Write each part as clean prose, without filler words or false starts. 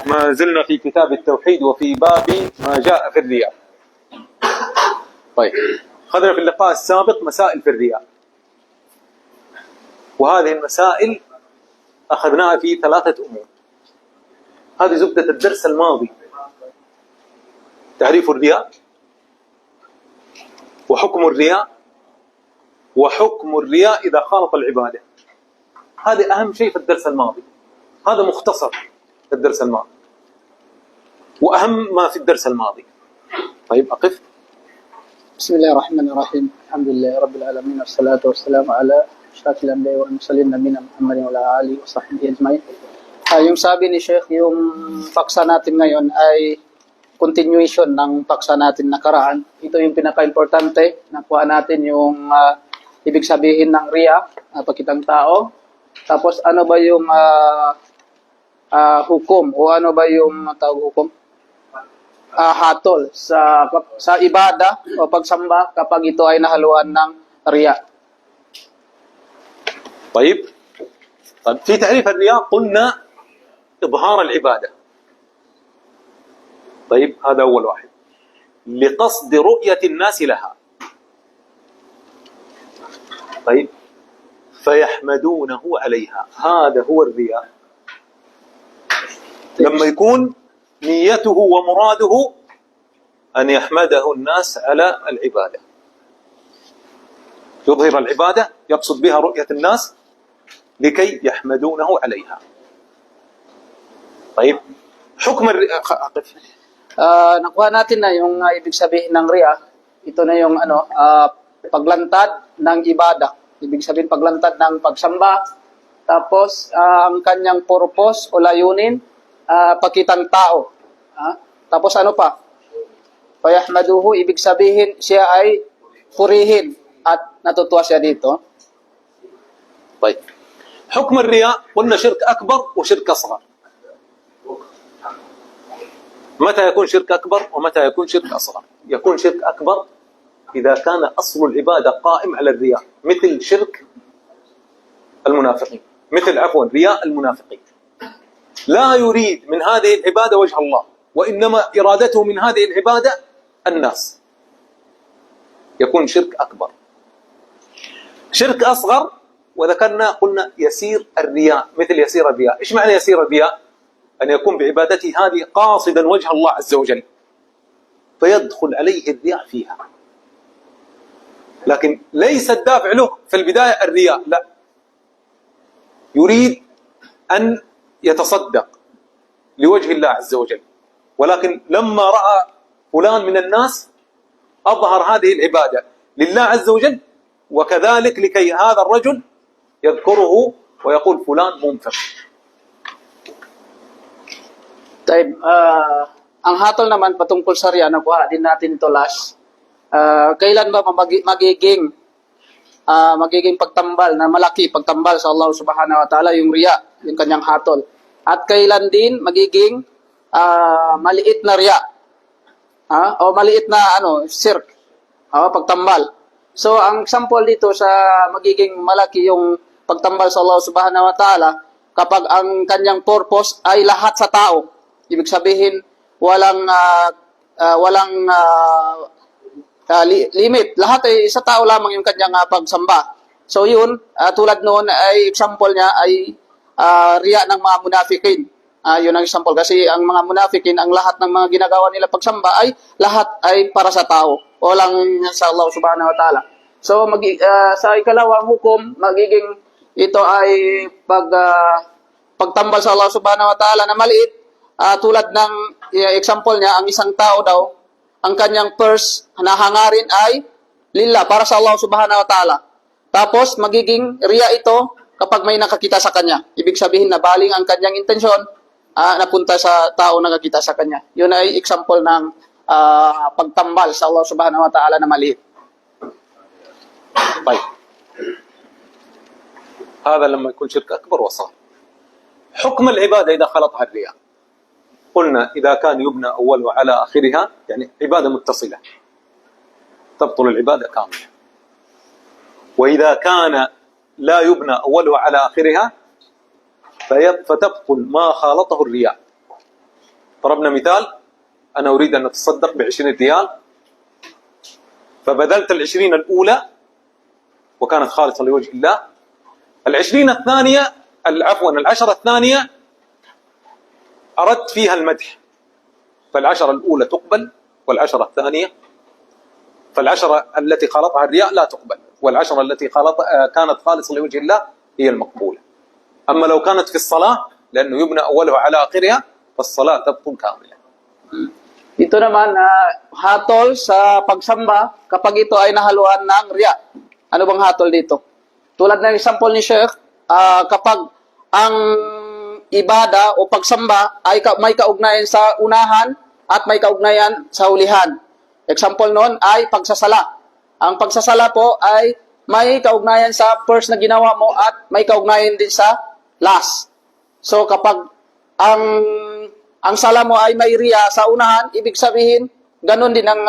ما زلنا في كتاب التوحيد وفي باب ما جاء في الرياء. طيب، أخذنا في اللقاء السابق مسائل في الرياء، وهذه المسائل أخذناها في 3 أمور. هذه زبدة الدرس الماضي: تعريف الرياء، وحكم الرياء، وحكم الرياء إذا خالط العبادة. هذا أهم شيء في الدرس الماضي، هذا مختصر في الدرس الماضي وأهم ما في الدرس الماضي. طيب أقف. بسم الله الرحمن الرحيم. الحمد لله رب العالمين، والصلاة والسلام على أشرف الأنبياء والمرسلين نبينا Muhammad wa ala alihi wa sahbihi ajma'in. Yung sabi ni Sheikh, yung paksa natin ngayon ay continuation ng paksa natin nakaraan. Ito yung pinaka-importante. Nakuha natin yung ibig sabihin ng riya, pakitang tao. Tapos ano ba yung hukom o ano ba yung tawag hukom? Hatol sa ibada o pagsamba kapag ito ay nahaluan ng riya. طيب في تعريف الرياء قلنا إظهار العبادة. طيب هذا أول واحد، لقصد رؤية الناس لها. طيب فيحمدونه عليها، هذا هو الرياء، لما يكون نيته ومراده أن يحمده الناس على العبادة، يظهر العبادة يقصد بها رؤية الناس لكي يحمدونه عليها. طيب حكم nakuha natin na yung ibig sabihin ng riya. Ito na yung paglantad ng ibada. Ibig sabihin paglantad ng pagsamba. Tapos ang kanyang purpose o layunin, pakitang tao. Tapos ano pa? Fayahmaduhu, ibig sabihin siya ay purihin at natutuwa siya dito. طيب حكم الرياء قلنا شرك أكبر وشرك أصغر. متى يكون شرك أكبر ومتى يكون شرك أصغر؟ يكون شرك أكبر إذا كان أصل العبادة قائم على الرياء، مثل شرك المنافقين، مثل رياء المنافقين، لا يريد من هذه العبادة وجه الله، وإنما إرادته من هذه العبادة الناس، يكون شرك أكبر. شرك أصغر وذكرنا قلنا يسير الرياء، مثل يسير الرياء. إيش معنى يسير الرياء؟ أن يكون بعبادته هذه قاصدا وجه الله عز وجل، فيدخل عليه الرياء فيها، لكن ليس الدافع له في البداية الرياء، لا، يريد أن يتصدق لوجه الله عز وجل، ولكن لما رأى فلان من الناس أظهر هذه العبادة لله عز وجل، وكذلك لكي هذا الرجل يذكره ويقول فلان منفق. Taib, ang hatol naman patungkol sa riya, nakuha din natin ito last. Kailan ba magiging pagtambal na malaki, pagtambal sa Allah subhanahu wa ta'ala yung riya, yung kanyang hatol. At kailan din magiging maliit na riya, o maliit na shirk, pagtambal. So ang example dito sa magiging malaki yung pagtambal sa Allah subhanahu wa ta'ala kapag ang kanyang purpose ay lahat sa tao. Ibig sabihin walang limit, lahat ay sa tao lamang yung kanyang pagsamba. So yun, tulad noon ay example niya ay riya ng mga munafikin. Yun ang example, kasi ang mga munafikin, ang lahat ng mga ginagawa nila pagsamba ay lahat ay para sa tao, o lang sa Allah subhanahu wa ta'ala. So sa ikalawang hukom, magiging ito ay pagtambal sa Allah subhanahu wa ta'ala na maliit. Tulad ng example niya, ang isang tao daw, ang kanyang purse na hangarin ay lillah, para sa Allah subhanahu wa ta'ala. Tapos magiging riya ito kapag may nakakita sa kanya. Ibig sabihin na baling ang kanyang intensyon napunta sa tao na nakakita sa kanya. Yun ay example ng pagtambal sa Allah subhanahu wa ta'ala na maliit. طيب هذا لما يكون شرك أكبر وصغر. حكم العبادة إذا خلطها الرياء، قلنا إذا كان يبنى أولها على آخرها، يعني عبادة متصلة تبطل العبادة كاملة، وإذا كان لا يبنى أولها على آخرها فتبطل ما خالطه الرياء. ضربنا مثال، أنا أريد أن أتصدق ب20 ريال، فبذلت 20 الأولى وكانت خالصة لوجه الله، 20 الثانية عفوا 10 الثانية أردت فيها المدح، فال10 الأولى تقبل، وال10 الثانية، فال10 التي خالطها الرياء لا تقبل، وال10 التي كانت خالصة لوجه الله هي المقبولة. أما لو كانت في الصلاة، لأنه يبنى أولها على آخرها، فالصلاة تبطل كاملة. Ito naman, hatol sa pagsamba kapag ito ay nahaluan ng riya. Ano bang hatol dito? Tulad ng example ni Sheikh, kapag ang ibada o pagsamba ay may kaugnayan sa unahan at may kaugnayan sa hulihan. Example noon ay pagsasala. Ang pagsasala po ay may kaugnayan sa first na ginawa mo at may kaugnayan din sa last. So kapag ang sala mo ay may riya sa unahan, ibig sabihin, ganun din ang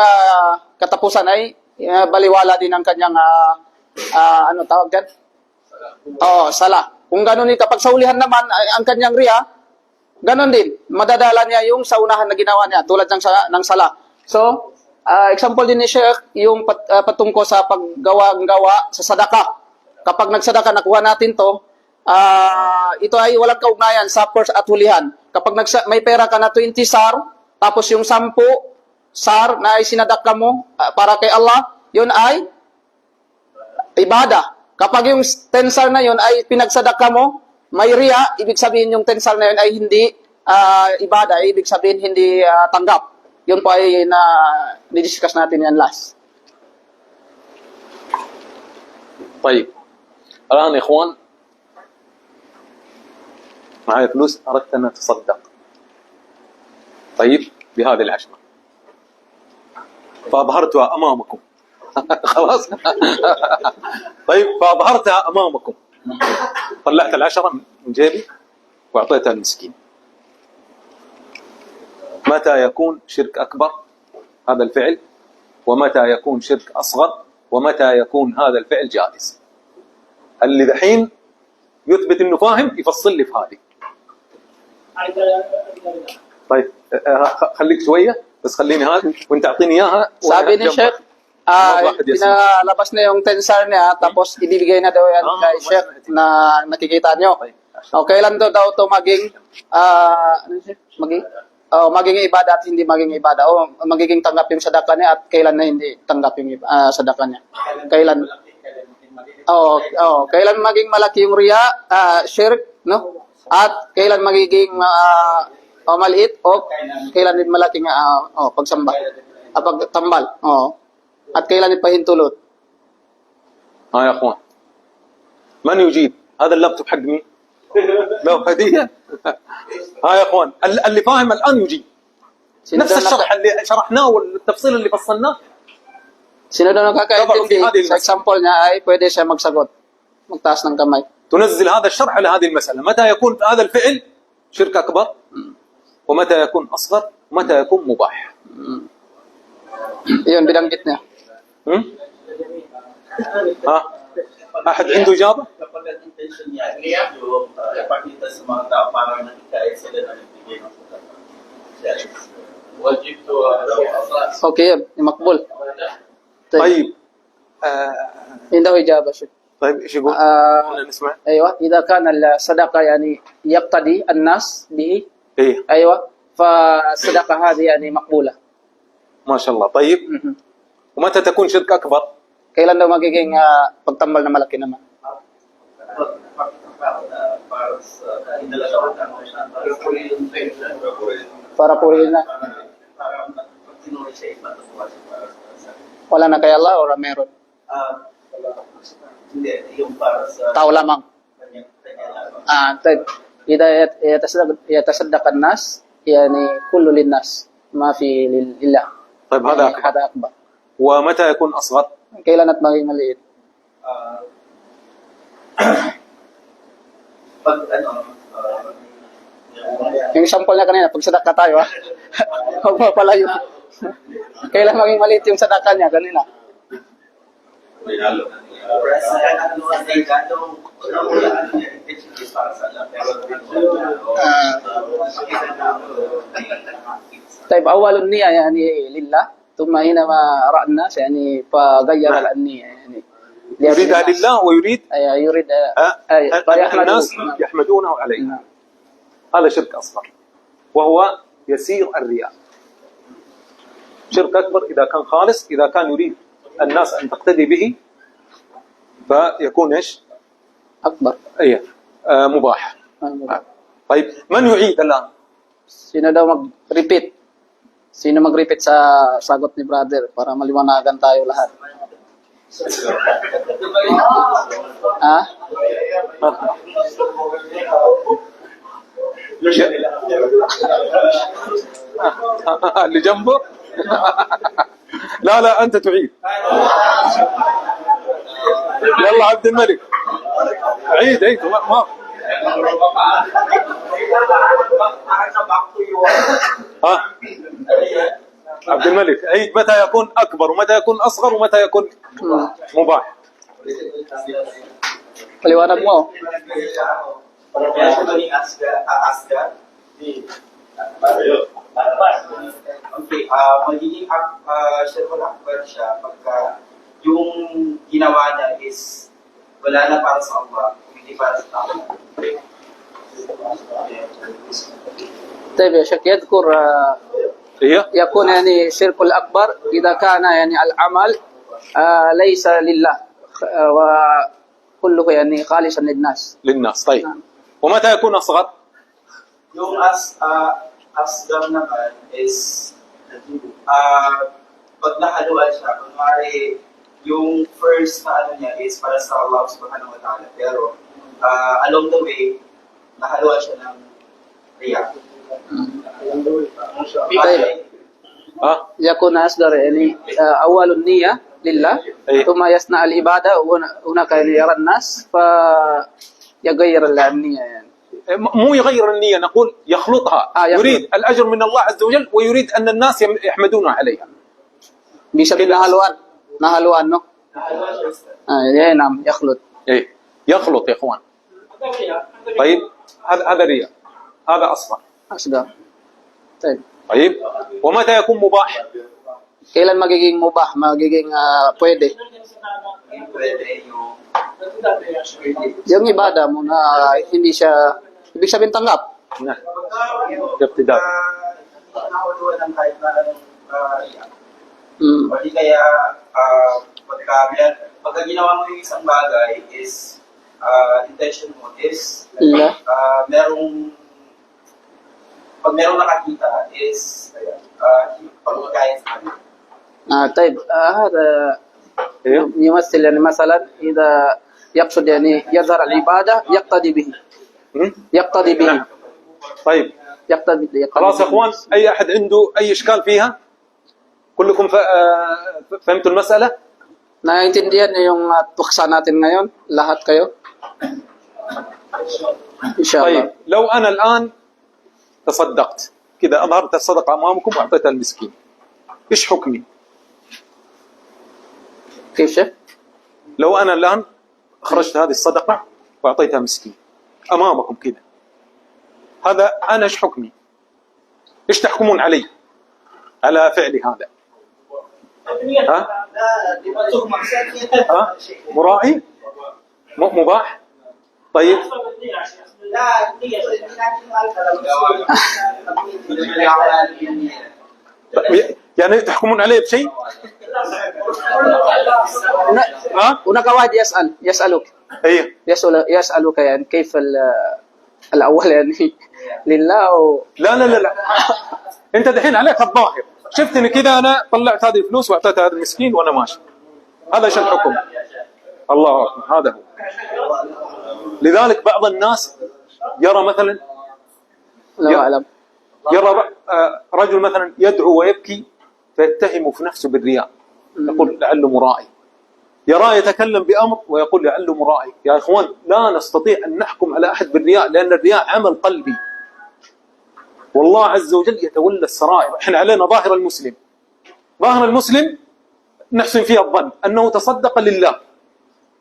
katapusan ay baliwala din ang kanyang, ano tawag dyan? Sala. Kung ganun din, kapag sa ulihan naman, ay, ang kanyang riya, ganun din, madadala niya yung sa unahan na ginawa niya, tulad ng sala. So, example din ni Sheikh, yung patungko sa paggawa sa sadaka. Kapag nagsadaka, nakuha natin to, ito ay walang kaugnayan sa first at hulihan. Kapag may pera ka na 20 SAR, tapos yung 10 SAR na ay sinadaka mo para kay Allah, yun ay ibada. Kapag yung 10 SAR na yun ay pinagsadaka mo, may riya, ibig sabihin yung 10 SAR na yun ay hindi ibada, ibig sabihin hindi tanggap. Yun po ay na-discuss natin yan last. طيب الآن يا إخوان معي فلوس، أردت أن أتصدق، طيب بهذه ال10 فأظهرتها أمامكم خلاص طيب فأظهرتها أمامكم، طلعت 10 من جيبي وأعطيتها المسكين. متى يكون شرك أكبر هذا الفعل، ومتى يكون شرك أصغر، ومتى يكون هذا الفعل جائز؟ اللي دحين يثبت إنه فاهم يفصل لي في هذه. طيب خليك شوية بس، خليني هذا وانت اعطيني اياها. Sabi ni Sheikh, pinalabas na yung tensar niya, tapos ibibigay na daw yan kay Sheikh na nakikita nyo. Kailan daw to maging maging ibada at hindi maging ibada, o magiging tanggap yung sadaka niya at kailan na hindi tanggap yung sadaka niya. Kailan maging malaki yung riya, shirk, no? At kailan magiging maliit, o kailan din malaking pagsamba, pagtambal, at kailan din pahintulot. يا اخوان من يجيب هذا اللابتوب حق مين؟ له هديه. يا اخوان اللي فاهم الان يجيب. نفس الشرح اللي شرحناه والتفصيل اللي فصلناه. Sino daw nakakaintindi sa example niya ay pwede siya magsagot, magtaas ng kamay. تنزل هذا الشرح على هذه المسألة، متى يكون هذا الفعل شرك أكبر، ومتى يكون أصغر، ومتى يكون مباح. Iyon, binanggit niya. أحد عنده إجابة؟ Okay, yun, makbul. طيب Hindi daw ijaba siya. طيب ايش يقول؟ نسمع. ايوه، اذا كان الصدقه يعني يقتدي الناس به، ايه ايوه، فالصدقه هذه يعني مقبوله. ما شاء الله. طيب ومتى تكون شرك اكبر؟ Kailan daw magiging pagtambal na malaki naman? Para purihin na. Wala na kay Allah o meron? Tao lamang. إذا يتصدق الناس يعني كل للناس ما في لله. طيب هذا أكبر. ومتى يكون أصغر؟ Kailan at maging maliit? Yung sample niya kanina, pag sadaka tayo, huwag mo pala yun. Kailan maging maliit yung sadaka niya kanina? طيب أول النية يعني لله، ثم حينما رأى الناس يعني فغير النية يعني يريدها لله ويريد يريد الناس يحمدونه عليه. نعم. هذا شرك أصغر وهو يسير الرياء. شرك أكبر إذا كان خالص، إذا كان يريد الناس أن تقتدي به فيكون إيش؟ أكبر. أيه مباح. طيب من يعيد الآن؟ Sino daw mag-repeat? Sino mag-repeat sa sagot ni brother para maliwanagan tayo lahat? Ha? اللي جنبه لا لا أنت تعيد. يلا عبد الملك عيد ما ها عبد الملك عيد متى يكون أكبر ومتى يكون أصغر ومتى يكون مباح. Paliwanag mo. Okay, magiging shirkul akbar siya pagka yung ginawa niya is wala na para sa Allah, hindi para sa tao. طيب يا شيخ يذكر يكون يعني الشرك الأكبر إذا كان يعني العمل ليس لله وكله يعني خالصا للناس. طيب ومتى يكون أصغر؟ Yung asgam naman is pag nahaluan siya, kunwari yung first na ano niya is para sa Allah subhanahu wa ta'ala, pero along the way nahaluan siya ng riya. يكون أصغر يعني أول النية لله ثم يصنع العبادة هناك يرى الناس فيغير النية يعني. مو يغير النية، نقول يخلطها. يريد الأجر من الله عز وجل ويريد أن الناس يحمدونه عليها. bisa nahaluan no? نعم يخلط. يخلط يا إخوان. طيب هذا رياء، هذا أصغر. طيب ومتى يكون مباح؟ Kailan magiging mubah, magiging pwede? Yung ibada mo na hindi siya ibig sabihin tanggap. Nah. Ibtidaa. Nakahuluan ng kahit na anong riya. O di kaya pagka ginawa mo yung isang bagay is intention mo is pag merong nakakita is pagkakain sa kanya. طيب هذا يمثل يعني مثلا إذا يقصد يعني يظهر العبادة يقتدي به. طيب يقتدي خلاص يا اخوان، اي احد عنده اي اشكال فيها؟ كلكم فهمتوا المسألة؟ Naiintindihan niyo yung tuksa natin ngayon, lahat kayo? Inshallah. طيب لو انا الان تصدقت كذا، اظهرت الصدقة امامكم واعطيتها المسكين، ايش حكمي؟ كيف شيخ؟ لو انا الان اخرجت هذه الصدقة واعطيتها مسكين امامكم كذا، هذا انا ايش حكمي؟ ايش تحكمون علي على فعلي هذا؟ مرائي؟ مباح؟ طيب يعني تحكمون عليه بشيء؟ هناك واحد يسألك يسألك يعني كيف الأول يعني لله لا انت دحين عليك الظاهر، شفتني كذا انا طلعت هذه الفلوس واعطيتها هذا المسكين وانا ماشي، هذا ايش الحكم؟ الله اكبر، هذا هو. لذلك بعض الناس يرى مثلا يرى رجل مثلا يدعو ويبكي فيتهم في نفسه بالرياء، يقول لعله مرائي، يراه يتكلم بأمر ويقول لعله مرائي. يا إخوان لا نستطيع أن نحكم على أحد بالرياء، لأن الرياء عمل قلبي، والله عز وجل يتولى السرائر. احنا علينا ظاهر المسلم نحسن فيها الظن أنه تصدق لله،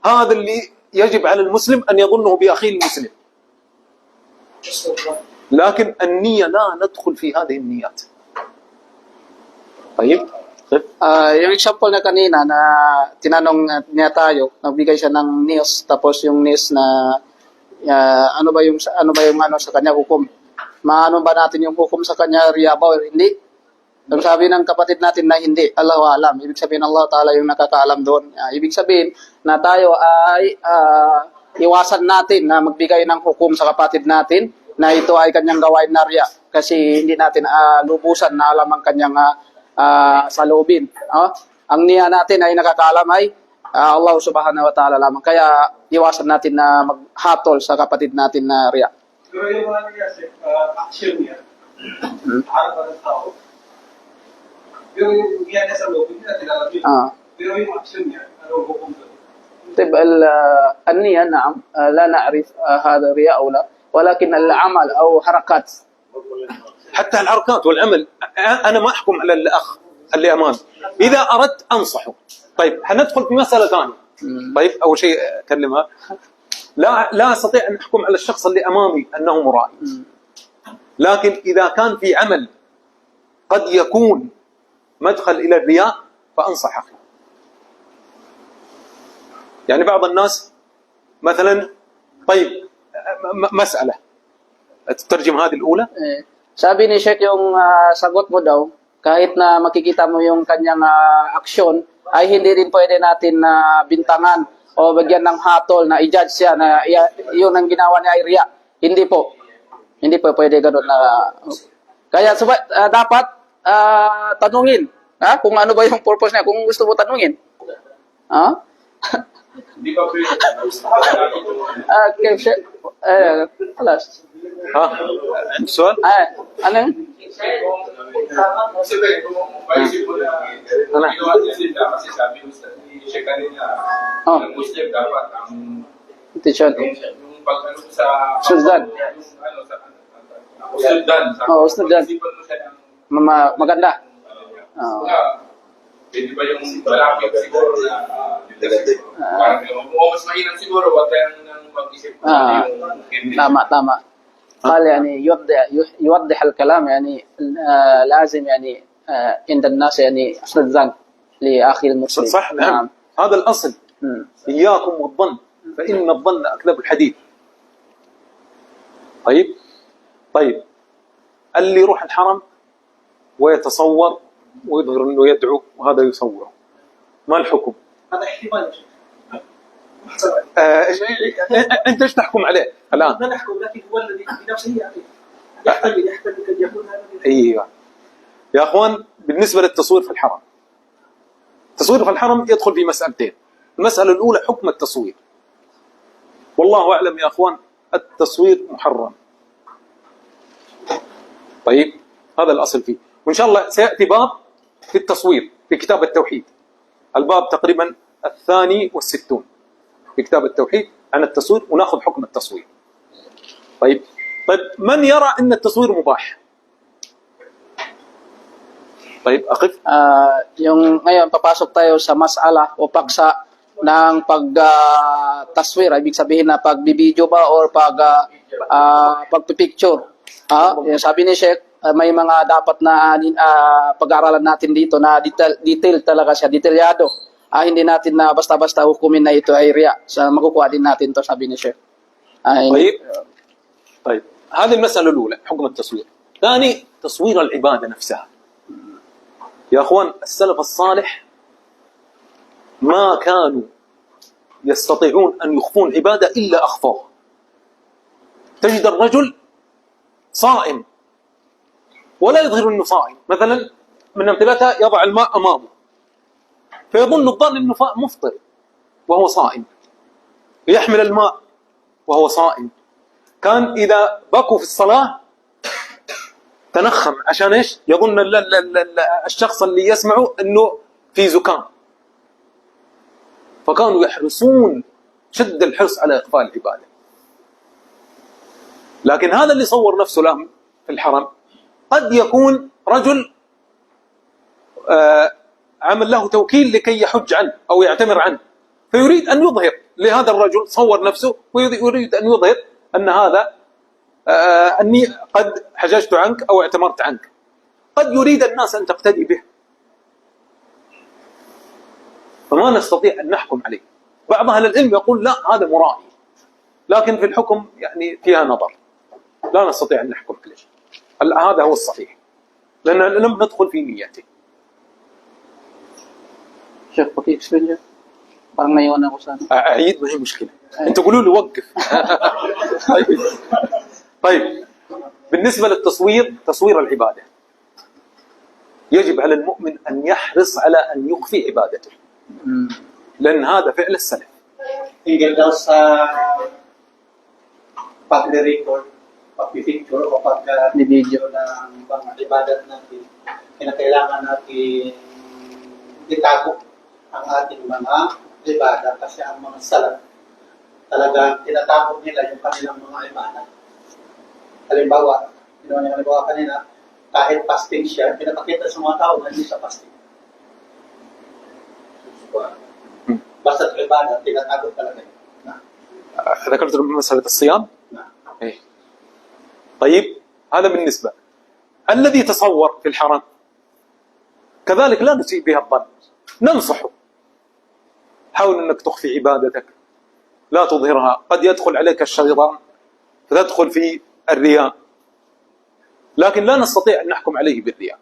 هذا اللي يجب على المسلم أن يظنه بأخيه المسلم. لكن النية لا ندخل في هذه النيات. طيب. Yung example na kanina na tinanong niya tayo, nagbigay siya ng news, tapos yung news na ano ba yung ano sa kanya hukom? Maano ba natin yung hukom sa kanya, riya ba o hindi? Ang sabi ng kapatid natin na hindi, Allahu alam. Ibig sabihin Allah Ta'ala yung nakakaalam doon. Ibig sabihin na tayo ay iwasan natin na magbigay ng hukom sa kapatid natin na ito ay kanyang gawain na riya kasi hindi natin lubusan na alam ang kanyang saloobin. Ang niya natin ay nakakaalam ay Allah Subhanahu wa Ta'ala lamang. Kaya iwasan natin na maghatol sa kapatid natin na riya. Pero yung mga nangyari, action niya, harap ng tao, pero yung yan sa loob, hindi natin alam yun. Pero yung action niya, ano hukom doon? طيب النية نعم لا نعرف هذا رياء أو لا، ولكن العمل أو حركات. حتى الحركات والعمل، أنا ما أحكم على الأخ اللي أمامي، إذا أردت أنصحه. طيب هندخل في مسألة ثانية. طيب أول شيء أكلمها، لا أستطيع أن أحكم على الشخص اللي أمامي أنه مرائي، لكن إذا كان في عمل قد يكون مدخل إلى الرياء فأنصح أخي. يعني بعض الناس مثلا، طيب مسألة تترجم هذه الأولى. Sabi ni Sheikh yung sagot mo daw, kahit na makikita mo yung kanyang aksyon, ay hindi rin pwede natin na bintangan o bigyan ng hatol na i-judge siya na yun ang ginawa niya ay riya. Hindi po. Hindi po pwede gano'n na. Kaya dapat tanungin kung ano ba yung purpose niya, kung gusto mo tanungin. Hindi ba pwede? Alas. السؤال؟ Ano yun? Kasi kung maisip mo na ginawa niya sila, kasi sabi mo sa siya kanina, ang Muslim dapat ang Teacher. yung pag-ano sa Sundan. Sundan. Sundan. Isipan mo siya ng Maganda. pwede ba yung malapit siguro na parang mas mainam siguro wag kayang nang mag-isip تمام. قال يعني يوضح الكلام يعني لازم يعني عند الناس يعني حسن الظن لأخي المسلم. صح. نعم. هذا الأصل. إياكم والظن فإن الظن أكذب الحديث. طيب اللي يروح الحرم ويتصور ويظهر انه يدعو وهذا يصوره، ما الحكم؟ هذا احتمال. انت ايش تحكم عليه الان؟ لا نحكم، لكن هو الذي بنفسه يحتمل قد يكون هذا. ايوه يا اخوان، بالنسبه للتصوير في الحرم، التصوير في الحرم يدخل في مسألتين. المسألة الأولى حكم التصوير، والله أعلم يا أخوان التصوير محرم. طيب هذا الأصل فيه، وإن شاء الله سيأتي باب في التصوير في كتاب التوحيد، الباب تقريبا 62 في كتاب التوحيد عن التصوير، وناخذ حكم التصوير. طيب من يرى أن التصوير مباح؟ طيب أقف. Yung ngayon papasok tayo sa masala o paksa ng pag-taswir, ibig sabihin na pagbibideo ba or pagpipicture. Yung sabi ni Sheikh, may mga dapat na pag-aaralan natin dito na detail talaga siya, detalyado. Hindi natin na basta-basta hukumin na ito ay riya. Makukuha din natin to, sabi ni Sheikh. طيب هذه المسألة الأولى حكم التصوير. ثاني تصوير العبادة نفسها. يا أخوان السلف الصالح ما كانوا يستطيعون أن يخفون عبادة إلا أخفوها. تجد الرجل صائم ولا يظهر أنه صائم، مثلا من أمثلتها يضع الماء أمامه فيظن الظن أنه مفطر وهو صائم، يحمل الماء وهو صائم. كان إذا بكوا في الصلاة تنخم عشان إيش؟ يظن الشخص اللي يسمعه أنه في زكام، فكانوا يحرصون شد الحرص على إخفاء العبادة. لكن هذا اللي صور نفسه لهم في الحرم قد يكون رجل عمل له توكيل لكي يحج عنه أو يعتمر عنه، فيريد أن يظهر لهذا الرجل، صور نفسه ويريد أن يظهر أن هذا أني قد حججت عنك أو اعتمرت عنك. قد يريد الناس أن تقتدي به، فما نستطيع أن نحكم عليه. بعض أهل العلم يقول لا هذا مرائي، لكن في الحكم يعني فيها نظر، لا نستطيع أن نحكم عليه. هذا هو الصحيح، لأن لم ندخل في نيته. Chef, paki-explain niyo. Parang naiwan ako sa ano. أعيد ما هي مشكلة، أنت تقولوا لي وقف. طيب، بالنسبة للتصوير، تصوير العبادة، يجب على المؤمن أن يحرص على أن يخفي عبادته، لأن هذا فعل السلف. Tinggal daw sa pag-record, pag-picture o pag-video ng mga ibadat natin, kinakailangan natin itago ang ating mga ibadat kasi ang mga salaf talaga tinatago nila yung kanilang mga ibadat. Halimbawa, halimbawa kanina, kahit fasting siya, pinapakita sa mga tao na hindi siya fasting. Basta ibadat, tinatago talaga yun. ذكرت مسألة الصيام. إيه. طيب، هذا بالنسبة. الذي تصور في الحرم كذلك لا نسيء بها الظن، ننصحه، حاول أنك تخفي عبادتك، لا تظهرها، قد يدخل عليك الشيطان فتدخل في الرياء، لكن لا نستطيع أن نحكم عليه بالرياء.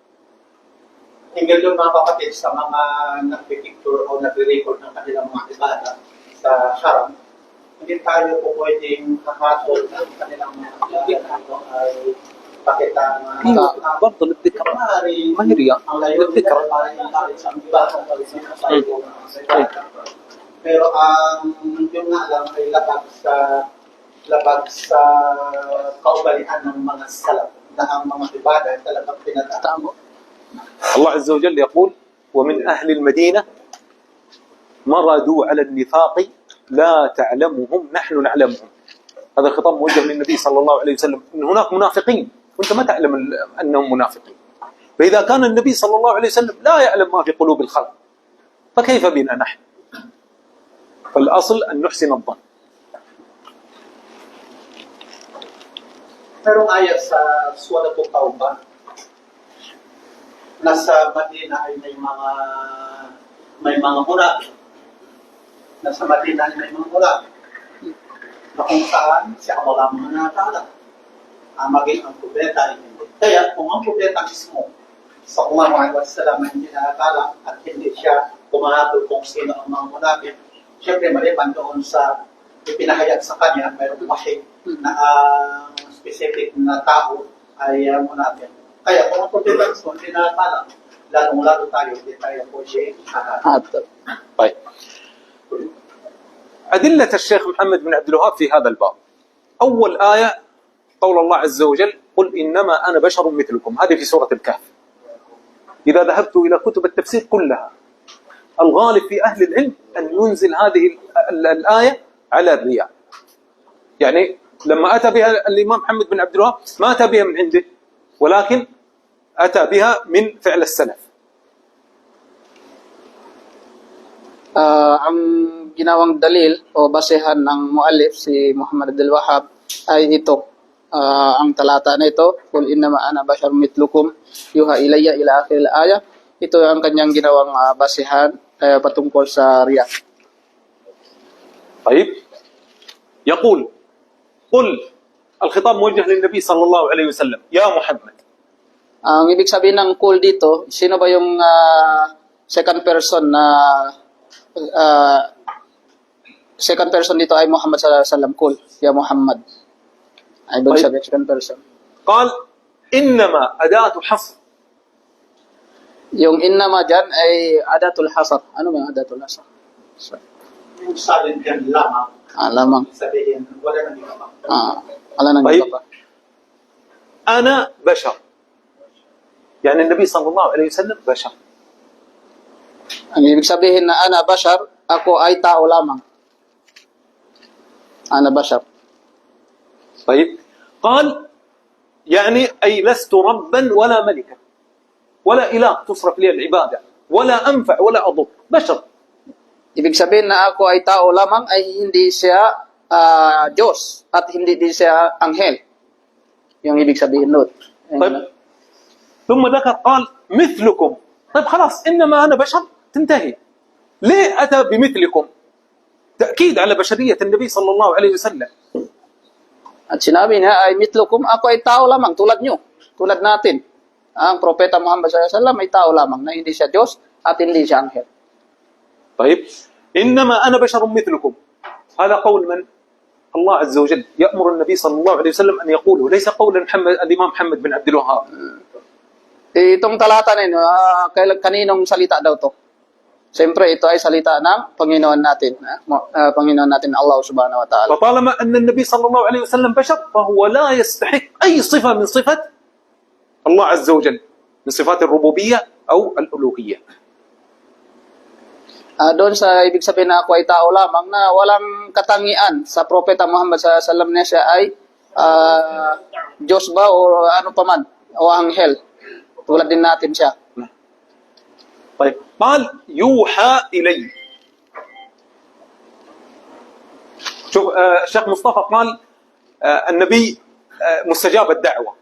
Tinggal doon mga kapatid sa mga nagpipicture o nagre-record ng kanilang mga ibadat sa haram, hindi tayo po pwedeng kakatol ng kanilang mga ibadat ay pakita ng برضه الذكر ما هي رياء، الذكر. Pero yung nga lang ay labag sa kaugalian ng mga salaf na ang mga ibadat talagang pinatatago. الله عز وجل يقول: ومن أهل المدينة مردوا على النفاق لا تعلمهم نحن نعلمهم. هذا الخطاب موجه للنبي صلى الله عليه وسلم، إن هناك منافقين وأنت ما تعلم أنهم منافقين. فإذا كان النبي صلى الله عليه وسلم لا يعلم ما في قلوب الخلق، فكيف بنا نحن؟ فالأصل أن نحسن الظن. Merong ayat sa Surah At-Taubah, nasa Madina ay may mga munafik. Nasa Madina ay may mga munafik. Na kung saan siya wala mga natala. Maging ang propeta ay hindi. Kaya kung ang propeta mismo sa Sallallahu Alaihi Wasallam ay hindi natala at hindi siya kumahatol kung sino ang mga munafik, siyempre maliban doon sa ipinahayag sa kanya, mayroong wahid na specific na tao ay munafik. Kaya kung ang propeta mismo hindi natala, lalong-lalo tayo, hindi tayo po siya Hatol. طيب، أدلة الشيخ محمد بن عبد الوهاب في هذا الباب: أول آية قول الله عز وجل: قل إنما أنا بشر مثلكم. هذه في سورة الكهف. إذا ذهبت إلى كتب التفسير كلها، الغالب في أهل العلم أن ينزل هذه الآية على الرياء. يعني لما أتى بها الإمام محمد بن عبد الوهاب ما أتى بها من عنده، ولكن أتى بها من فعل السلف. Ang ginawang dalil o basehan ng muallif si Muhammad Abdul Wahhab ay ito. Ang talata na ito, "Qul innama ana basharun mitlukum yuha ilayya ila akhir al-ayah." Ito ang kanyang ginawang basehan patungkol sa riya. طيب، يقول: قل، الخطاب موجه للنبي صلى الله عليه وسلم: يا محمد. Ang ibig sabihin ng qul dito, sino ba yung second person na second person dito ay Muhammad sallallahu alaihi wasallam. Qul ya Muhammad. Ay ibig sabihin second person. قال: إنما أداة حصر. Yung innama dyan ay adatul hasar. Ano ba yung adatul hasar? yung silent yan lamang. Lamang. Sabihin, wala nang iba pa. Wala nang طيب، iba pa. أنا بشر، يعني النبي صلى الله عليه وسلم بشر. Ang ibig sabihin na ana bashar, ako ay tao lamang. Ana bashar. طيب، قال: يعني أي لست ربا ولا ملكا ولا إله تصرف لي العبادة، ولا أنفع ولا أضر، بشر. Ibig sabihin na ako ay tao lamang ay hindi siya Diyos at hindi din siya anghel. Yung ibig sabihin nun. طيب ثم ذكر قال مثلكم. طيب خلاص إنما أنا بشر، تنتهي. ليه أتى بمثلكم؟ تأكيد على بشرية النبي صلى الله عليه وسلم. At sinabi niya ay mitlukum, ako ay tao lamang tulad nyo, tulad natin. Ang propeta Muhammad SAW ay tao lamang na hindi siya Diyos at hindi siya anghel. طيب إنما أنا بشر مثلكم، هذا قول من؟ الله عز وجل يأمر النبي صلى الله عليه وسلم أن يقوله، ليس قول الإمام محمد بن عبد الوهاب. Itong talata na yun, kaninong salita daw to? Siyempre, ito ay salita ng Panginoon natin. Panginoon natin, Allah subhanahu wa ta'ala. وطالما أن النبي صلى الله عليه وسلم بشر فهو لا يستحق أي صفة من صفة الله عز وجل، من صفات الربوبية أو الألوهية. Doon sa ibig sabihin na ako ay tao lamang na walang katangian sa propeta Muhammad SAW na siya ay Diyos ba o ano pa man o anghel. Tulad din natin siya. طيب قال يوحى إلي. شوف الشيخ مصطفى قال النبي مستجاب الدعوة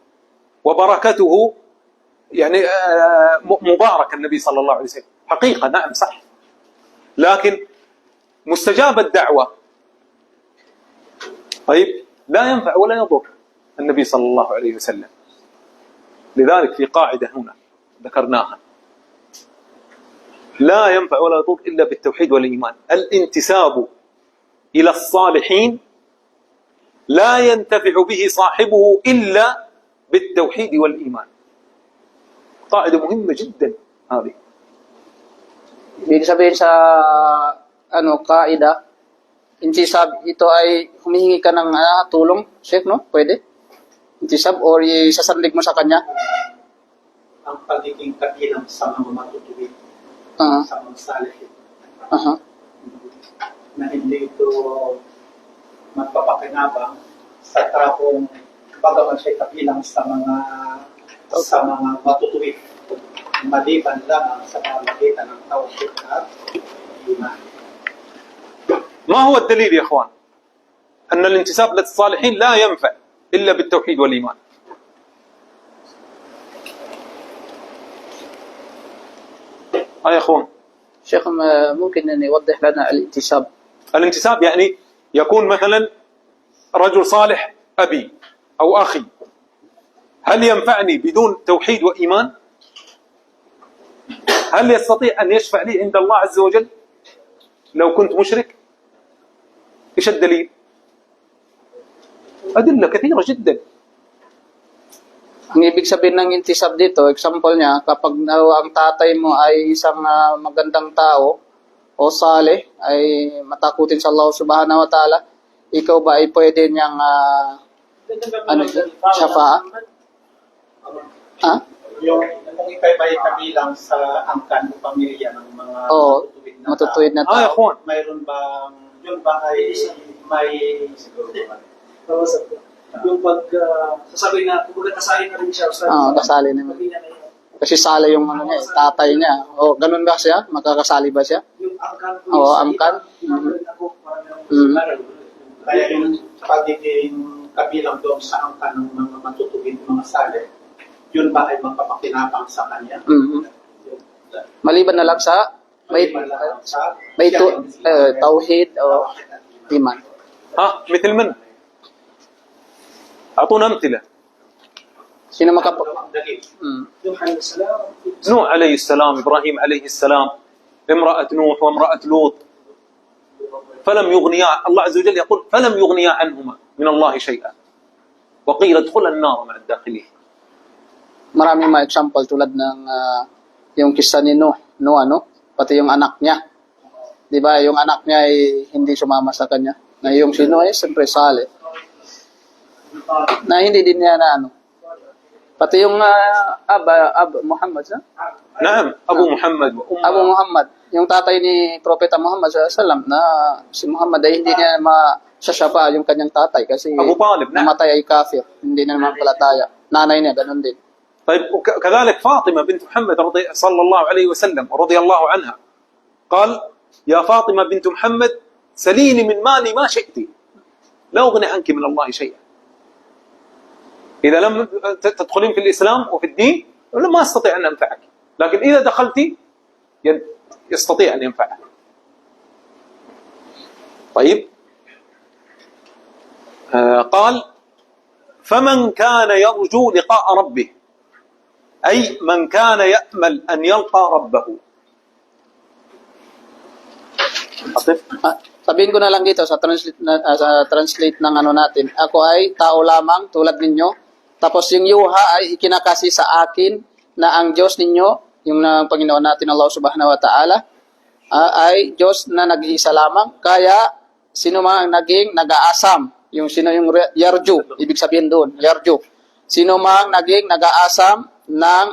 وبركته يعني مبارك النبي صلى الله عليه وسلم، حقيقة نعم صح، لكن مستجاب الدعوة طيب لا ينفع ولا يضر النبي صلى الله عليه وسلم. لذلك في قاعدة هنا ذكرناها، لا ينفع ولا يضر إلا بالتوحيد والإيمان. الانتساب إلى الصالحين لا ينتفع به صاحبه إلا بالتوحيد والإيمان. قاعدة مهمة جدا هذه. Ibig sabihin sa kaida, intisab, ito ay humihingi ka ng tulong, Sheikh, no? Pwede? Intisab or isasandig mo sa kanya? Ang pagiging kabilang sa mga matutuwid, sa mga salihin. Na hindi ito magpapakinabang sa trapong bagaman siya kabilang sa mga matutuwid. Maliban lamang sa pamamagitan ng tawhid at iman. ما هو الدليل يا اخوان ان الانتساب للصالحين لا ينفع الا بالتوحيد والايمان؟ يا اخوان شيخ ممكن أن يوضح لنا الانتساب؟ الانتساب يعني يكون مثلا رجل صالح ابي او اخي، هل ينفعني بدون توحيد وايمان؟ هل يستطيع ان يشفع لي عند الله عز وجل لو كنت مشرك؟ ايش الدليل؟ أدلة كثيرة جدا. Ang ibig sabihin ng intisab dito, example niya, kapag ang tatay mo ay isang magandang tao o saleh, ay matakutin sa Allah subhanahu wa ta'ala, ikaw ba ay pwede niyang syafa'a? Ha? Yung kung ikay ba ay kabilang sa angkan o pamilya ng mga matutuwid na يا tao. اخوان mayroon bang yun ba ay may siguro di ba? Yung sasabihin na, kung kasali na rin siya. Kasali naman. Kasi sali yung niya, tatay niya. O, ganun ba siya? Makakasali ba siya? Yung angkan. Oo, angkan. Kaya yung pagiging kabilang doon sa angkan ng mga matutuwid mga sali, yun ba ay magpapakinabang sa kanya? Maliban na lang sa may tauhid o iman. مثل من؟ أعطونا أمثلة. Sino نوح عليه السلام، إبراهيم عليه السلام، امرأة نوح وامرأة لوط، فلم يغنيا، الله عز وجل يقول فلم يغنيا عنهما من الله شيئا وقيل ادخلا النار مع الداخلين. Maraming mga example tulad ng yung kisa ni Noah, pati yung anak niya. 'Di ba? Yung anak niya ay hindi sumama sa kanya. Na yung si Noah ay siyempre sali. Na hindi din niya pati yung Muhammad, نعم أبو محمد Abu Muhammad, yung tatay ni Propeta Muhammad SAW na si Muhammad ay hindi niya masasyafa yung kanyang tatay kasi Abu Talib, namatay ay kafir, hindi na naman palataya. Nanay niya, ganun din. طيب وكذلك فاطمة بنت محمد صلى الله عليه وسلم ورضي الله عنها قال يا فاطمة بنت محمد سليني من مالي ما شئت لا أغني عنك من الله شيئا. إذا لم تدخلين في الإسلام وفي الدين ما أستطيع أن أنفعك، لكن إذا دخلت يستطيع أن ينفعك. طيب قال فمن كان يرجو لقاء ربه أي من كان يأمل أن يلقى ربه. Sabihin ko na lang dito sa translate ng ano natin. Ako ay tao lamang tulad ninyo. Tapos yung yuha ay ikinakasi sa akin na ang Diyos ninyo, yung Panginoon natin Allah Subhanahu wa Ta'ala, ay Diyos na nag-iisa lamang. Kaya sino man ang naging nag-aasam, yung sino yung yarju, ibig sabihin doon, yarju. Sino man naging nag-aasam ng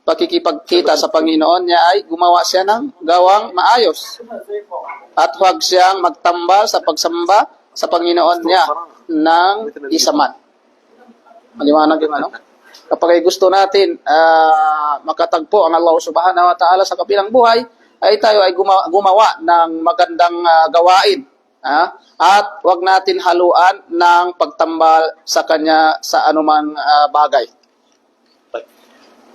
pakikipagkita sa Panginoon niya ay gumawa siya ng gawang maayos. At huwag siyang magtambal sa pagsamba sa Panginoon niya ng isa man. Maliwanag yung ano? Kapag ay gusto natin makatagpo ang Allah Subhanahu wa Ta'ala sa kabilang buhay, ay tayo ay gumawa ng magandang gawain. At huwag natin haluan ng pagtambal sa Kanya sa anumang bagay.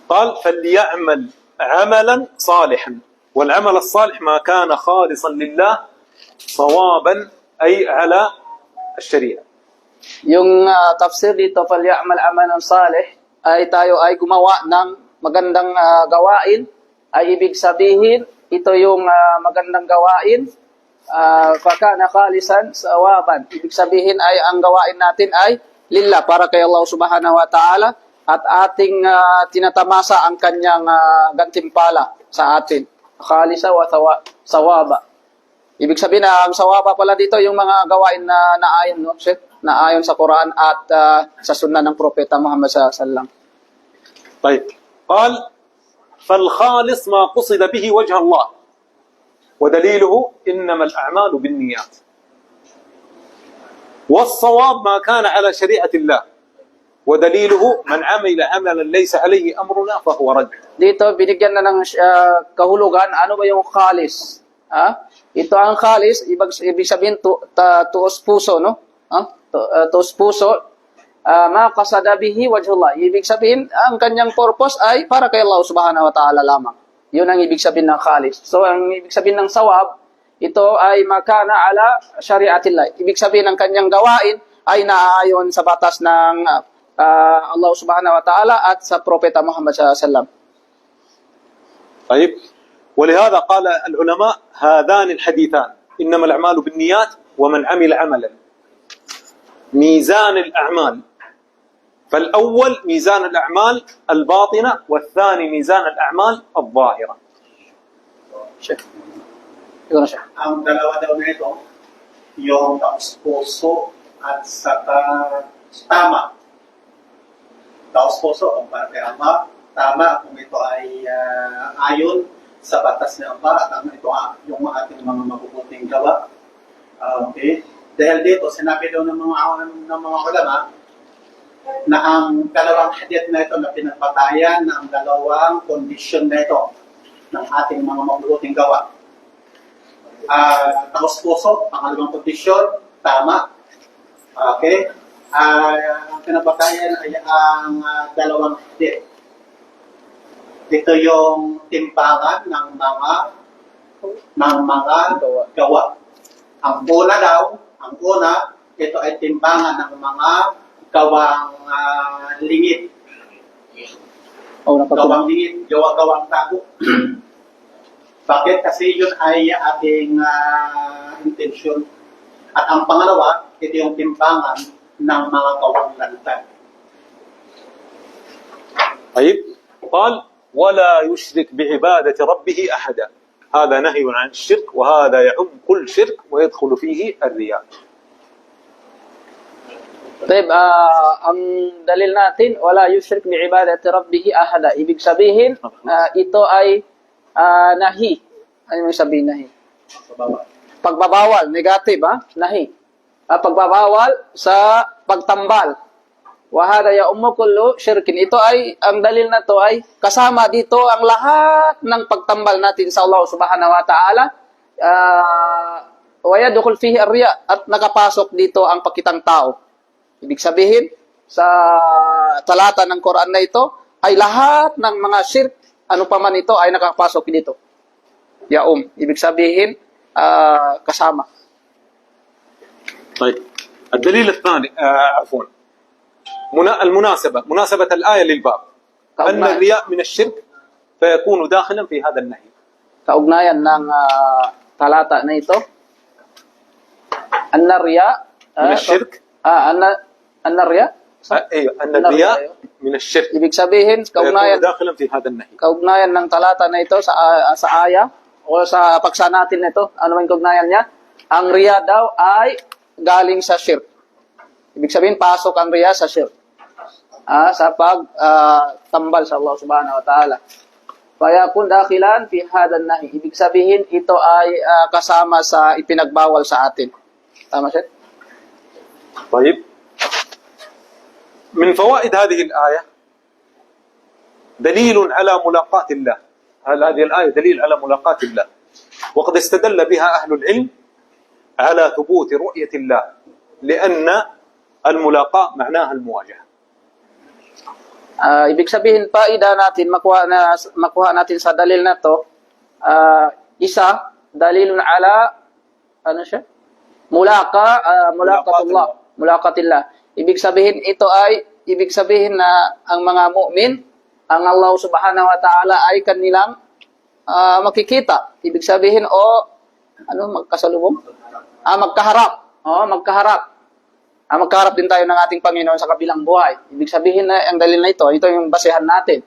قال فليعمل عملا صالحا والعمل الصالح ما كان خالصا لله صوابا أي على الشريعة. Yung tafsir dito, فَلْيَعْمَلْ عَمَلًا صَالِحًا, ay tayo ay gumawa ng magandang gawain, ay ibig sabihin, ito yung magandang gawain, فَكَانَ خَالِصًا صَوَابًا. Ibig sabihin ay ang gawain natin ay lillah, para kay Allah Subhanahu wa Ta'ala, at ating tinatamasa ang kanyang gantimpala sa atin. Khalisa wa sawaba. Ibig sabihin na ang sawaba pala dito yung mga gawain na naayon, no? Naayon sa Quran at sa sunna ng Propeta Muhammad sallallahu alaihi wasallam. طيب قال فالخالص ما قصد به وجه الله ودليله إنما الأعمال بالنيات والصواب ما كان على شريعة الله ودليله من عمل عملا ليس عليه أمرنا فهو رد. Dito binigyan na ng kahulugan, ano ba yung khalis? Ito ang khalis, ibig sabihin tuos puso, no? Tuos puso, ma qasada bihi wajhullah. Ibig sabihin ang kanyang purpose ay para kay Allah Subhanahu wa Ta'ala lamang. Yun ang ibig sabihin ng khalis. So ang ibig sabihin ng sawab, ito ay makana ala syariatillah. Ibig sabihin ng kanyang gawain ay naaayon sa batas ng Allah Subhanahu wa Ta'ala at sa Propeta Muhammad sallallahu alaihi wasallam. طيب ولهذا قال العلماء هذان الحديثان إنما الأعمال بالنيات ومن عمل عملا ميزان الأعمال فالأول ميزان الأعمال الباطنة والثاني ميزان الأعمال الظاهرة. Ang dalawa daw na ito, yung taos puso at saka tama. Taos puso kung para kay Ama, tama kung ito ay ayon sa batas ni Ama at ito yung ating mga mabubuting gawa. Okay. Dahil dito, sinabi daw ng mga ulama na ang dalawang hadith na ito na pinagpatayan ng dalawang kondisyon na ito ng ating mga mabubuting gawa. Taos puso, pangalawang kondisyon, tama. Okay. Ang pinapatayan ay ang dalawang hadith. Ito yung timbangan ng mga gawa. Ang una, ito ay timbangan ng mga gawang lingid. Gawang lingid, gawang tago. Bakit? Kasi yun ay ating intensyon. At ang pangalawa, ito yung timbangan ng mga gawang lantad. طيب قال ولا يشرك بعبادة ربه أحدا هذا نهي عن الشرك وهذا يعم كل شرك ويدخل فيه الرياء. طيب ang dalil natin wala yushrik bi'ibadati rabbih ahada, ibig sabihin ito ay nahi. Ano yung sabihin nahi? Pagbabawal, negative nahi. Pagbabawal sa pagtambal Wahada ya kullu syirkin. Ito ay, ang dalil na to ay kasama dito ang lahat ng pagtambal natin sa Allah subhanahu wa ta'ala. Wa yadkhul fihi ar-riya, at nakapasok dito ang pakitang tao. Ibig sabihin, sa talata ng Quran na ito, ay lahat ng mga shirk, ano pa man ito, ay nakapasok dito. Ya ibig sabihin, kasama. طيب الدليل الثاني عفوا مناسبة الآية للباب أن الرياء من الشرك فيكون داخلا في هذا النهي. Kaugnayan ng talata na ito, أن الرياء من الشرك. أن الرياء أيوة أن الرياء من الشرك ibig sabihin, فيكون داخلا في هذا النهي. kaugnayan ng talata na ito sa aya o sa paksa natin nito, ano man kaugnayan niya? Ang riya daw ay galing sa shirk. Ibig sabihin, pasok ang riya sa shirk. Sa tambal sa Allah subhanahu wa ta'ala. Kaya kung dakilan fi hadan nahi. Ibig sabihin, ito ay kasama sa ipinagbawal sa atin. Tama siya? طيب من فوائد هذه الآية دليل على ملاقاة الله. هذه الآية دليل على ملاقاة الله، وقد استدل بها أهل العلم على ثبوت رؤية الله، لأن الملاقاة معناها المواجهة. Ibig sabihin, paida natin, makuha natin sa dalil na to, isa, dalilun ala, ano siya? Mulaqatullah. Ibig sabihin, ibig sabihin na ang mga mu'min, ang Allah subhanahu wa ta'ala ay kanilang makikita. Ibig sabihin, magkasalubong? Magkaharap. Magkaharap din tayo ng ating Panginoon sa kabilang buhay. Ibig sabihin na ang dalil na ito yung basehan natin.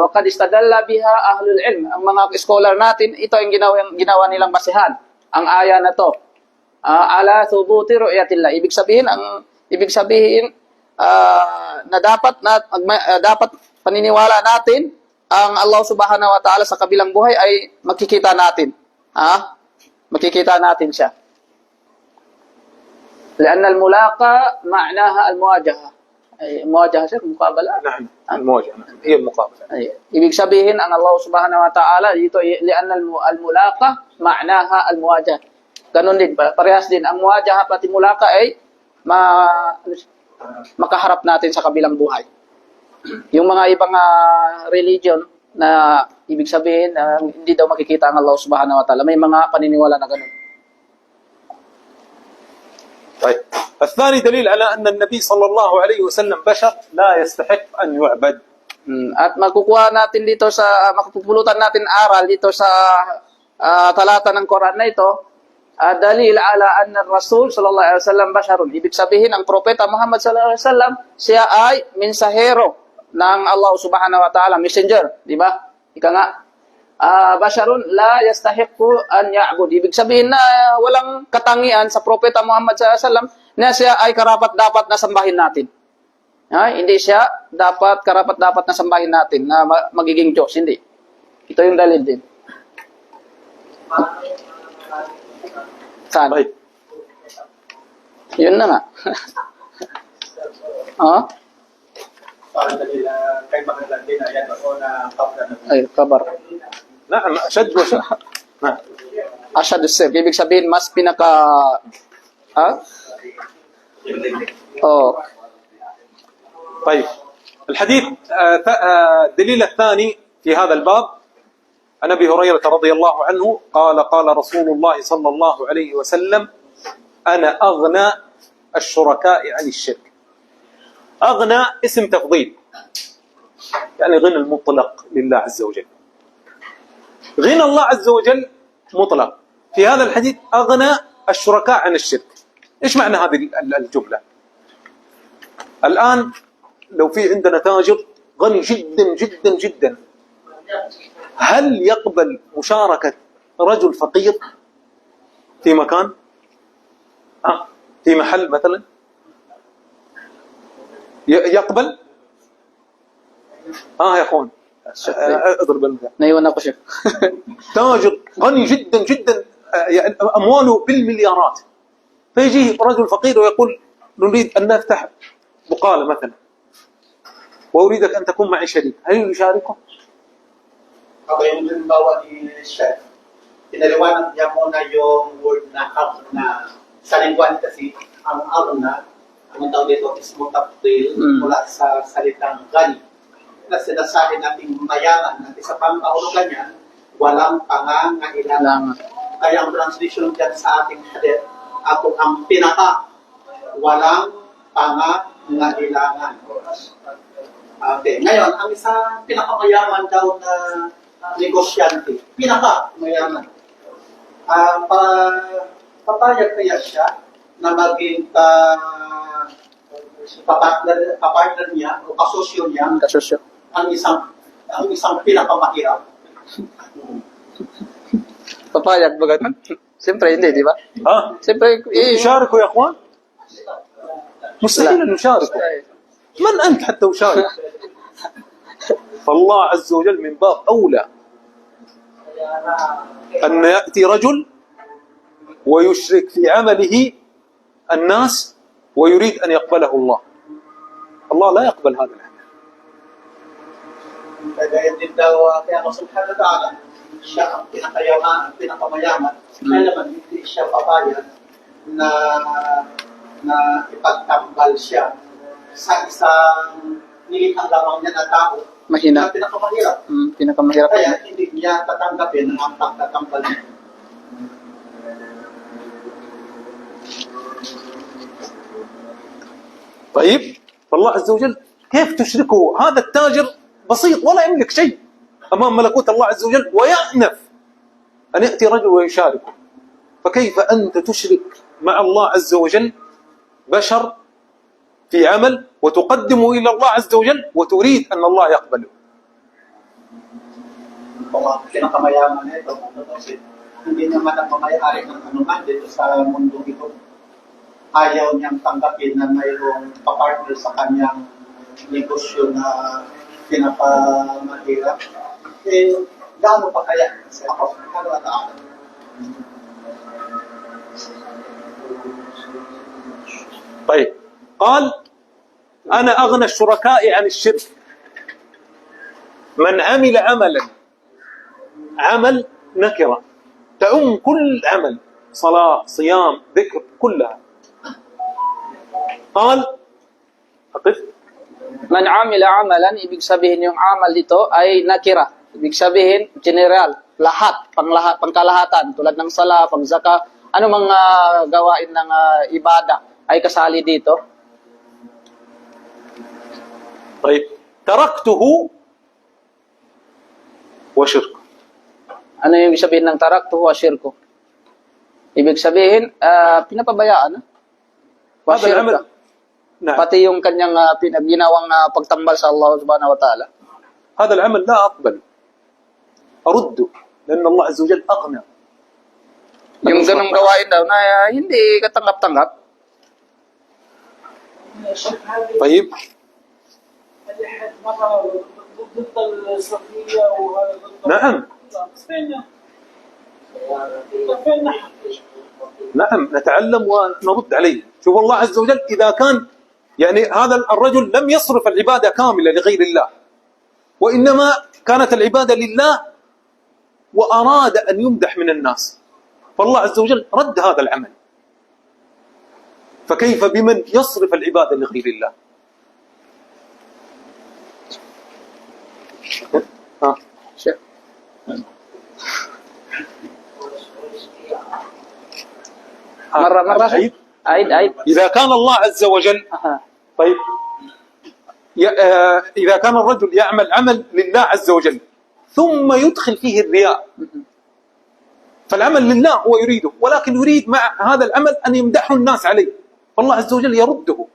Waqad istadalla biha ahlul ilm. Ang mga scholar natin, ito yung ginawa nilang basehan. Ang aya na to. Ala thubuti ru'yatillah. Ibig sabihin na dapat paniniwala natin ang Allah subhanahu wa ta'ala sa kabilang buhay ay makikita natin. Makikita natin siya. لأن الملاقة معناها المواجهة. المواجهة شيء مقابلة. نعم المواجهة هي المقابلة. Ibig sabihin ang Allah subhanahu wa ta'ala dito لأن الملاقة معناها المواجهة. Ganun din, parehas din ang muwajaha pati mulaka ay makaharap natin sa kabilang buhay. Yung mga ibang religion na ibig sabihin hindi daw makikita ang Allah subhanahu wa ta'ala, may mga paniniwala na ganun. طيب الثاني دليل على أن النبي صلى الله عليه وسلم بشر لا يستحق أن يعبد. At makukuha natin dito makapupulutan natin aral dito sa talata ng Quran na ito, dalil ala anna Rasul sallallahu alaihi wasallam basharun. Ibig sabihin ang propeta Muhammad sallallahu alaihi wasallam siya ay mensahero ng Allah subhanahu wa ta'ala, messenger, di ba? Ika nga, basharun la yastahiqu an ya'bud. Ibig sabihin na walang katangian sa propeta Muhammad sallallahu alaihi wasallam na siya ay karapat-dapat na sambahin natin. Hindi siya karapat-dapat na sambahin natin na magiging Diyos, hindi. Ito yung dalil din. Saan? طيب Yun na nga. Parang dali na kay mga din na yan ako na kapra na. Ay, kabar. نعم أشد وشد. نعم Ashad as-sirk. Ibig sabihin, mas طيب الحديث الدليل الثاني في هذا الباب عن أبي هريرة رضي الله عنه قال رسول الله صلى الله عليه وسلم أنا أغنى الشركاء عن الشرك. أغنى اسم تفضيل، يعني غنى المطلق لله عز وجل. غنى الله عز وجل مطلق. في هذا الحديث أغنى الشركاء عن الشرك. إيش معنى هذه الجملة؟ الآن لو في عندنا تاجر غني جدا جدا جدا، هل يقبل مشاركة رجل فقير في مكان؟ في محل مثلا؟ يقبل؟ يا أخوان اضرب المثال. naiwan ako siya. تاجر غني جدا جدا، يعني أمواله بالمليارات، فيجي رجل فقير ويقول نريد أن نفتح بقالة مثلا وأريدك أن تكون معي شريك، هل يشاركه؟ Ako yung halimbawa ni Chef, pinaliwanag niya muna yung word na hab na sa lingwan kasi ang na, ang tawag dito is mutapdil mula sa salitang gani. Na sinasabi natin mayaman at sa pangkahulugan niya, walang pangangailangan. Kaya ang translation dyan sa ating hadith, ako ang pinaka walang pangangailangan. Okay, ngayon, ang isang pinakamayaman daw na negosyante, pinakamayaman. Papayag kaya siya na maging kapartner niya o kasosyo niya Kasosyo. ang isang pinakamahirap. Papayag ba ganun? Siyempre hindi, di ba? ها Siyempre, يشاركوا يا اخوان؟ مستحيل ان نشاركوا. من انت حتى وشارك؟ فالله عز وجل من باب اولى ان ياتي رجل ويشرك في عمله الناس ويريد ان يقبله الله. الله لا يقبل هذا العمل. Kaya din daw kaya Allah subhanahu wa ta'ala siya ang pinakamayaman. Kaya naman hindi siya papayag na ipagtambal siya sa isang nilikhang lamang niya na tao mahina. na pinakamahirap. Pinakamahirap. Kaya hindi niya tatanggapin ang pagtatambal niya. طيب فالله عز وجل كيف تشركه؟ هذا التاجر بسيط ولا يملك شيء امام ملكوت الله عز وجل ويأنف ان ياتي رجل ويشاركه. فكيف انت تشرك مع الله عز وجل بشر في عمل وتقدمه الى الله عز وجل وتريد ان الله يقبله؟ Kung ang pinakamayaman nito, hindi naman ang mamayari ng anuman dito sa mundo ito. Ayaw niyang tanggapin na mayroong kapartner sa kanyang negosyo na pinapamahirap. Eh, gaano pa kaya sa ako? Ano at ako? طيب قال انا اغنى الشركاء عن الشرك من عمل عملا عمل نكره تعم كل عمل صلاه صيام ذكر كلها. قال أقف. Man amila amalan, ibig sabihin yung amal dito ay nakira. Ibig sabihin, general, lahat, pangkalahatan, tulad ng sala, pagzaka, ano mga gawain ng ibada ay kasali dito. طيب تركته وشرك. Ano yung ibig sabihin ng taraktuhu wa syirku? Ibig sabihin, pinapabayaan. Wa هذا العمل syirka. نعم Pati yung kanyang ginawang pagtambal sa Allah subhanahu wa ta'ala. هذا العمل لا أقبل أرده لأن الله عز وجل أغنى. Yung ganong gawain daw na hindi katanggap-tanggap. طيب ضد الصفية وهذا ضد نعم نعم نتعلم ونرد عليه. شوف الله عز وجل إذا كان يعني هذا الرجل لم يصرف العبادة كاملة لغير الله وإنما كانت العبادة لله وأراد أن يمدح من الناس فالله عز وجل رد هذا العمل. فكيف بمن يصرف العبادة لغير الله؟ ها Sure. مرة عيد. عيد إذا كان الله عز وجل طيب إذا كان الرجل يعمل عمل لله عز وجل ثم يدخل فيه الرياء فالعمل لله هو يريده ولكن يريد مع هذا العمل أن يمدحه الناس عليه فالله عز وجل يرده.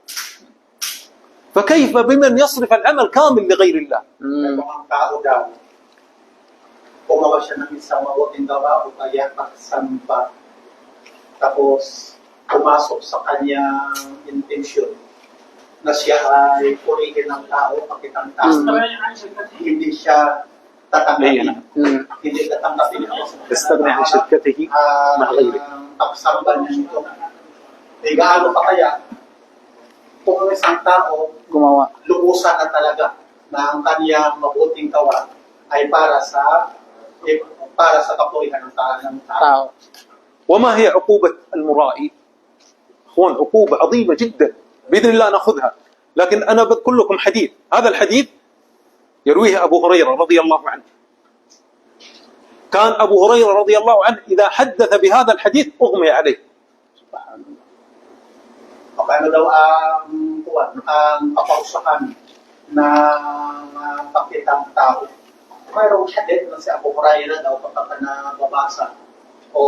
فكيف بمن يصرف العمل كامل لغير الله؟ Kung ang tao daw, gumawa siya ng isang mabuting gawa o kaya pagsamba, tapos pumasok sa kanyang intensyon na siya ay purihin ng tao, pakitang tao. Hindi siya tatanggapin. Hindi tatanggapin ako sa يستغني عن شركته مع غيره. pagsamba niya nito. Eh, gaano pa kaya kung ang isang tao Gumawa. lubusan na talaga na ang kanyang mabuting gawa ay para sa kapurihan ng tao. Tao. وما هي عقوبة المرائي؟ أخوان عقوبة عظيمة جدا بإذن الله نأخذها، لكن أنا بذكر لكم حديث. هذا الحديث يرويه أبو هريرة رضي الله عنه. كان أبو هريرة رضي الله عنه إذا حدث بهذا الحديث أغمي عليه. Paano daw ang kapausahan na pakitang tao? Mayroong hadith na si Abu Hurairah daw kapag nababasa o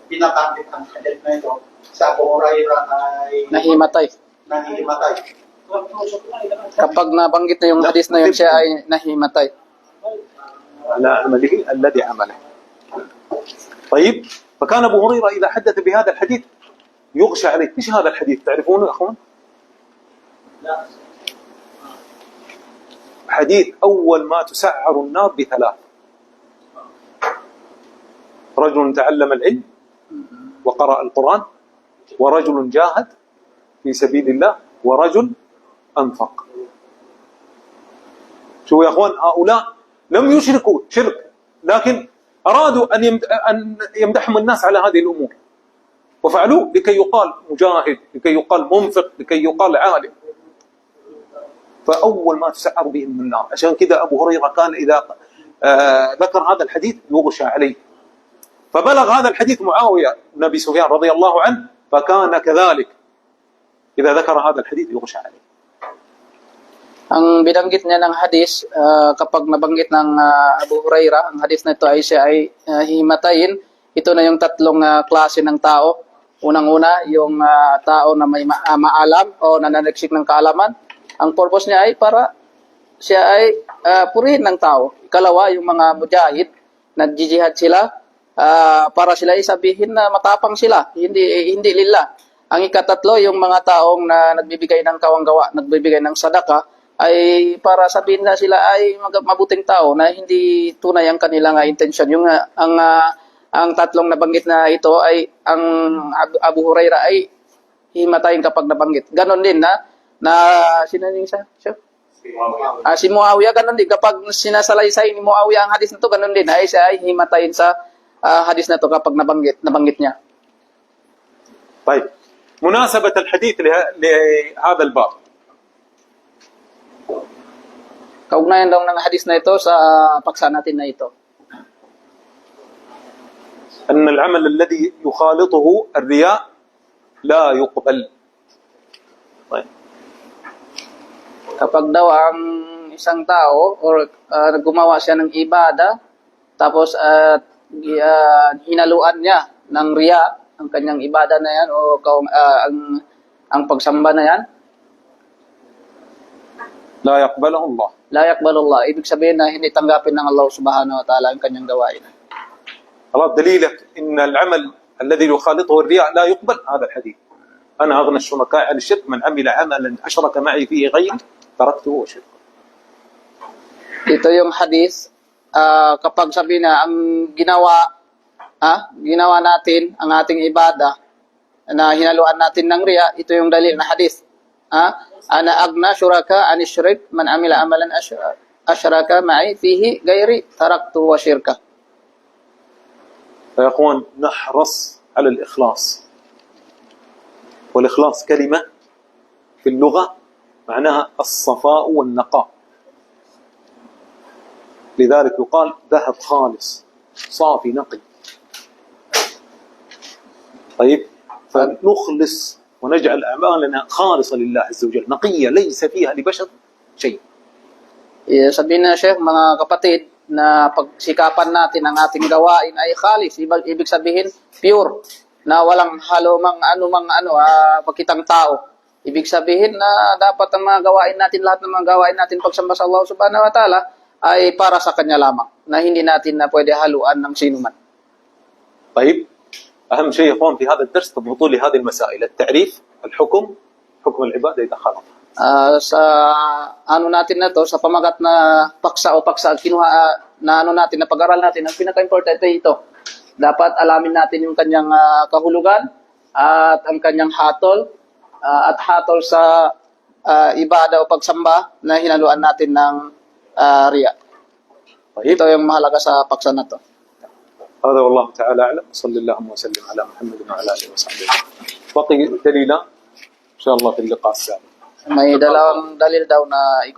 binabanggit ang hadith na ito, si Abu Hurairah ay Nahimatay. nahihimatay. Kapag nabanggit na yung hadis na yun, siya ay nahimatay. على عمله الذي عمله. طيب، فكان أبو هريرة إذا حدث بهذا الحديث يغشى عليه. إيش هذا الحديث تعرفونه يا أخوان؟ حديث أول ما تسعر النار بثلاث: رجل تعلم العلم وقرأ القرآن، ورجل جاهد في سبيل الله، ورجل أنفق. شو يا أخوان، هؤلاء لم يشركوا شرك، لكن أرادوا أن يمدحهم الناس على هذه الأمور، وفعلوه لكي يقال مجاهد، لكي يقال منفق، لكي يقال عالم. فأول ما تسعر بهم من النار. عشان كذا أبو هريرة كان إذا ذكر هذا الحديث يغشى عليه. فبلغ هذا الحديث معاوية بن أبي سفيان رضي الله عنه، فكان كذلك إذا ذكر هذا الحديث يغشى عليه. Ang binanggit niya ng hadis, kapag nabanggit ng Abu Hurairah, ang hadis na ito ay siya ay himatayin. Ito na yung tatlong klase ng tao. Unang-una, yung tao na may maalam o nananagsik ng kaalaman. Ang purpose niya ay para siya ay purihin ng tao. Ikalawa, yung mga mujahid, nagjijihad sila, para sila isabihin na matapang sila, hindi lillah. Ang ikatatlo, yung mga taong na nagbibigay ng kawanggawa, nagbibigay ng sadaka, ay para sabihin na sila ay mabuting tao na hindi tunay ang kanilang intensyon. Yung ang tatlong nabanggit na ito ay ang Abu Hurairah ay himatayin kapag nabanggit. Ganon din na sino yung isa? Si Muawiyah, ganon din. Kapag sinasalaysay ni Muawiyah ang hadis na ito, ganon din ay siya ay himatayin sa hadis na ito kapag nabanggit niya. طيب، مناسبة الحديث لهذا الباب. Kaugnayan daw ng hadis na ito sa paksa natin na ito. أن العمل الذي يخالطه الرياء لا يقبل. طيب. Kapag daw ang isang tao or gumawa siya ng ibada, tapos hinaluan niya ng riya ang kanyang ibada na yan o ang pagsamba na yan, لا يقبله الله. la yaqbalullah. Ibig sabihin na hindi tanggapin ng Allah subhanahu wa ta'ala ang kanyang gawain. خلاص، دليلك إن العمل الذي يخالطه الرياء لا يقبل هذا الحديث. أنا أغنى الشركاء عن الشرك، من عمل عملا أشرك معي فيه غيري تركته وشركه. Ito yung hadis, kapag sabi na ang ginawa natin, ang ating ibada, na hinaluan natin ng riya, ito yung dalil na hadis. Ana agna syuraka an syirk, man amila amalan asyraka ma'i fihi ghairi taraktu wa syirka. يا أخوان، نحرص على الإخلاص. والإخلاص كلمة في اللغة معناها الصفاء والنقاء. لذلك يقال ذهب خالص صافي نقي. طيب، فنخلص ونجعل أعمالنا خالصة لله عز وجل، نقية ليس فيها لبشر شيء. Sabihin na Sheikh, mga kapatid, na pagsikapan natin ang ating gawain ay khalis. Ibig sabihin, pure, na walang halomang pagkitang tao. Ibig sabihin na dapat ang mga gawain natin, lahat ng mga gawain natin pagsamba sa Allah subhanahu wa ta'ala ay para sa Kanya lamang, na hindi natin na pwede haluan ng sinuman. طيب، أهم شيء يا إخوان في هذا الدرس تضبطوا لي هذه المسائل: التعريف، الحكم، حكم العبادة إذا خالط. Sa natin na to, sa pamagat na paksa kinuha na natin, na pag-aral natin, ang pinaka-importante ito. Dapat alamin natin yung kanyang kahulugan at ang kanyang hatol at hatol sa ibada o pagsamba na hinaluan natin ng riya. طيب Ito yung mahalaga sa paksa na to. هذا والله تعالى أعلم. صلى الله وسلم على محمد وعلى آله وصحبه. بقي دليلا إن شاء الله في اللقاء السابق. May dalawang dalil daw na